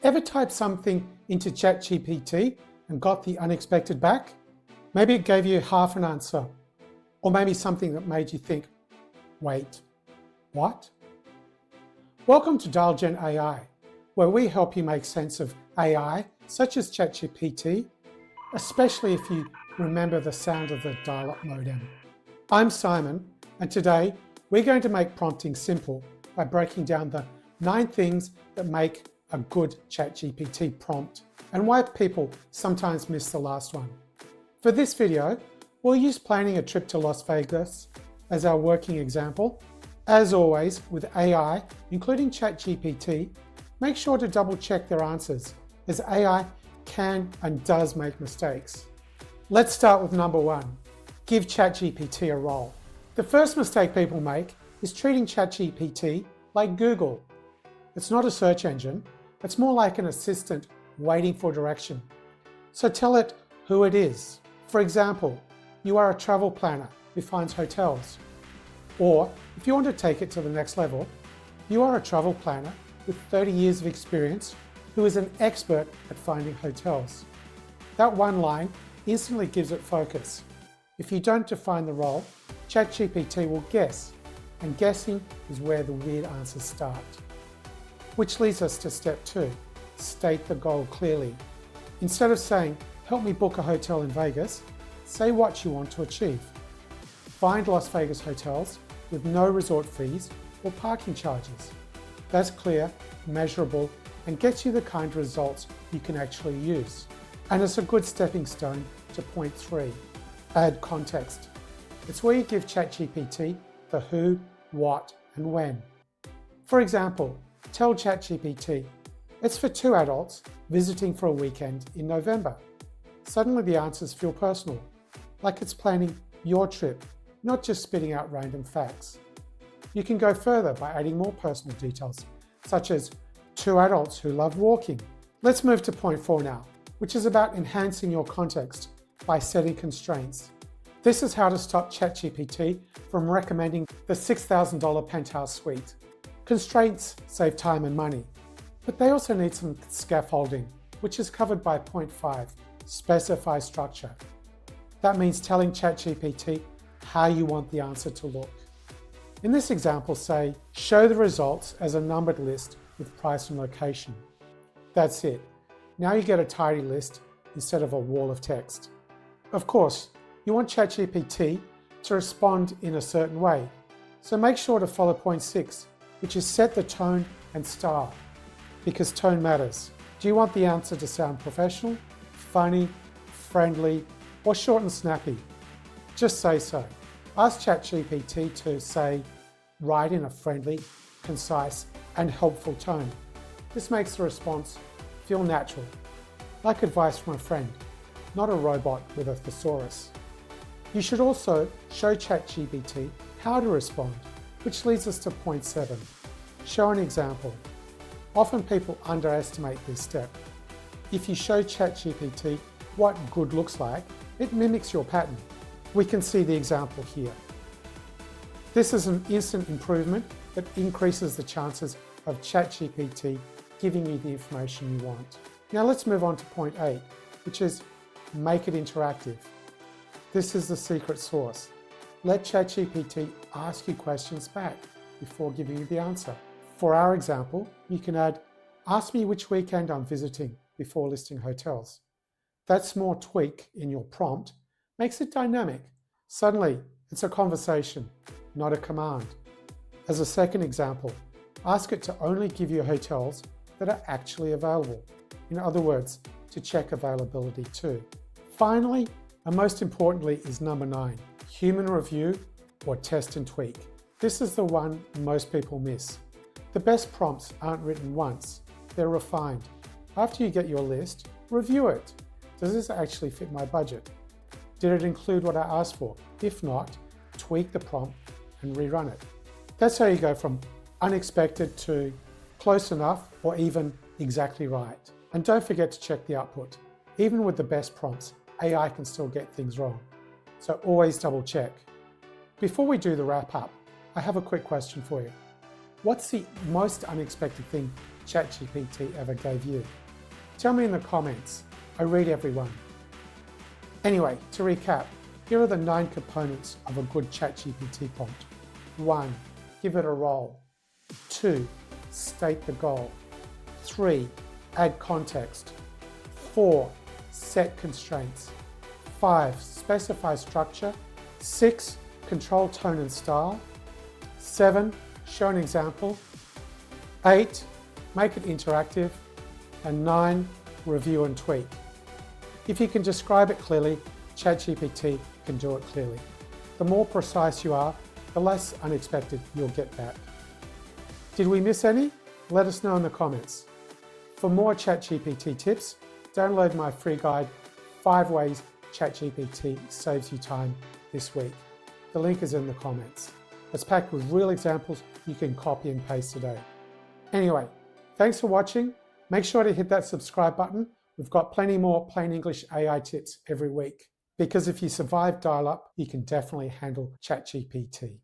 Ever typed something into ChatGPT and got the unexpected back? Maybe it gave you half an answer, or maybe something that made you think, wait, what? Welcome to DialGen AI, where we help you make sense of AI, such as ChatGPT, especially if you remember the sound of the dial-up modem. I'm Simon, and today we're going to make prompting simple by breaking down the 9 things that make a good ChatGPT prompt and why people sometimes miss the last one. For this video, we'll use planning a trip to Las Vegas as our working example. As always, with AI, including ChatGPT, make sure to double check their answers, as AI can and does make mistakes. Let's start with number 1. Give ChatGPT a role. The first mistake people make is treating ChatGPT like Google. It's not a search engine, it's more like an assistant waiting for direction. So tell it who it is. For example, you are a travel planner who finds hotels. Or, if you want to take it to the next level, you are a travel planner with 30 years of experience who is an expert at finding hotels. That one line instantly gives it focus. If you don't define the role, ChatGPT will guess, and guessing is where the weird answers start. Which leads us to step 2, state the goal clearly. Instead of saying, help me book a hotel in Vegas, say what you want to achieve. Find Las Vegas hotels with no resort fees or parking charges. That's clear, measurable, and gets you the kind of results you can actually use. And it's a good stepping stone to point 3, add context. It's where you give ChatGPT the who, what, and when. For example, tell ChatGPT, it's for 2 adults visiting for a weekend in November. Suddenly the answers feel personal, like it's planning your trip, not just spitting out random facts. You can go further by adding more personal details, such as 2 adults who love walking. Let's move to point 4 now, which is about enhancing your context by setting constraints. This is how to stop ChatGPT from recommending the $6,000 penthouse suite. Constraints save time and money, but they also need some scaffolding, which is covered by point 5, specify structure. That means telling ChatGPT how you want the answer to look. In this example, say, show the results as a numbered list with price and location. That's it. Now you get a tidy list instead of a wall of text. Of course, you want ChatGPT to respond in a certain way, so make sure to follow point 6, which is set the tone and style, because tone matters. Do you want the answer to sound professional, funny, friendly, or short and snappy? Just say so. Ask ChatGPT to say, write in a friendly, concise, and helpful tone. This makes the response feel natural, like advice from a friend, not a robot with a thesaurus. You should also show ChatGPT how to respond, which leads us to point 7. Show an example. Often people underestimate this step. If you show ChatGPT what good looks like, it mimics your pattern. We can see the example here. This is an instant improvement that increases the chances of ChatGPT giving you the information you want. Now let's move on to point 8, which is make it interactive. This is the secret sauce. Let ChatGPT ask you questions back before giving you the answer. For our example, you can add, ask me which weekend I'm visiting before listing hotels. That small tweak in your prompt makes it dynamic. Suddenly, it's a conversation, not a command. As a second example, ask it to only give you hotels that are actually available. In other words, to check availability too. Finally, and most importantly, is number 9, human review or test and tweak. This is the one most people miss. The best prompts aren't written once, they're refined. After you get your list, review it. Does this actually fit my budget? Did it include what I asked for? If not, tweak the prompt and rerun it. That's how you go from unexpected to close enough or even exactly right. And don't forget to check the output. Even with the best prompts, AI can still get things wrong. So always double check. Before we do the wrap up, I have a quick question for you. What's the most unexpected thing ChatGPT ever gave you? Tell me in the comments. I read everyone. Anyway, to recap, here are the 9 components of a good ChatGPT prompt. 1. Give it a role. 2. State the goal. 3. Add context. 4. Set constraints. 5. Specify structure. 6. Control tone and style. 7. Show an example. 8. Make it interactive. And 9. Review and tweak. If you can describe it clearly, ChatGPT can do it clearly. The more precise you are, the less unexpected you'll get back. Did we miss any? Let us know in the comments. For more ChatGPT tips, download my free guide, 5 Ways ChatGPT Saves You Time this week. The link is in the comments. It's packed with real examples you can copy and paste today. Anyway, thanks for watching. Make sure to hit that subscribe button. We've got plenty more plain English AI tips every week. Because if you survive dial-up, you can definitely handle ChatGPT.